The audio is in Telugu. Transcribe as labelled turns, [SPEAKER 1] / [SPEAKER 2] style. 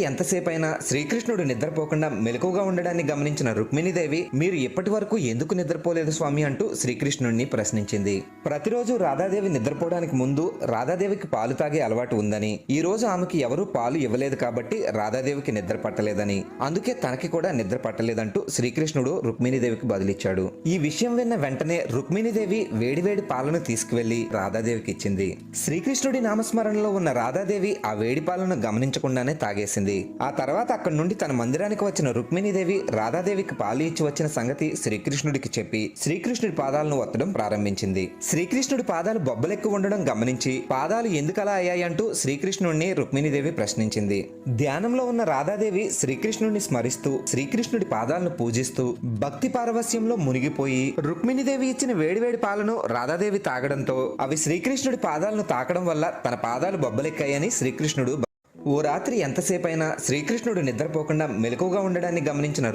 [SPEAKER 1] ఎంతసేపైనా శ్రీకృష్ణుడు నిద్రపోకుండా మెలకువగా ఉండడాన్ని గమనించిన రుక్మిణీదేవి, మీరు ఇప్పటి వరకు ఎందుకు నిద్రపోలేదు స్వామి అంటూ శ్రీకృష్ణుడిని ప్రశ్నించింది. ప్రతిరోజు రాధాదేవి నిద్రపోవడానికి ముందు రాధాదేవికి పాలు తాగే అలవాటు ఉందని, ఈ రోజు ఆమెకి ఎవరూ పాలు ఇవ్వలేదు కాబట్టి రాధాదేవికి నిద్ర పట్టలేదని, అందుకే తనకి కూడా నిద్ర పట్టలేదంటూ శ్రీకృష్ణుడు రుక్మిణీదేవికి బదులిచ్చాడు. ఈ విషయం విన్న వెంటనే రుక్మిణీదేవి వేడివేడి పాలను తీసుకువెళ్లి రాధాదేవికి ఇచ్చింది. శ్రీకృష్ణుడి నామస్మరణలో ఉన్న రాధాదేవి ఆ వేడి పాలను గమనించకుండానే తాగేసింది. ఆ తర్వాత అక్కడి నుండి తన మందిరానికి వచ్చిన రుక్మిణీదేవి రాధాదేవికి పాలు ఇచ్చి వచ్చిన సంగతి శ్రీకృష్ణుడికి చెప్పి శ్రీకృష్ణుడి పాదాలను ఒత్తడం ప్రారంభించింది. శ్రీకృష్ణుడి పాదాలు బొబ్బలెక్కువ ఉండడం గమనించి పాదాలు ఎందుకలా అయ్యాయంటూ శ్రీకృష్ణుడిని రుక్మిణీదేవి ప్రశ్నించింది. ధ్యానంలో ఉన్న రాధాదేవి శ్రీకృష్ణుడిని స్మరిస్తూ శ్రీకృష్ణుడి పాదాలను పూజిస్తూ భక్తి పారవస్యంలో మునిగిపోయి రుక్మిణీదేవి ఇచ్చిన వేడివేడి పాలను రాధాదేవి తాగడంతో అవి శ్రీకృష్ణుడి పాదాలను తాకడం వల్ల తన పాదాలు బొబ్బలెక్కాయని శ్రీకృష్ణుడు ఓ రాత్రి ఎంతసేపైనా శ్రీకృష్ణుడు నిద్రపోకుండా మెలకువగా ఉండడాన్ని గమనించిన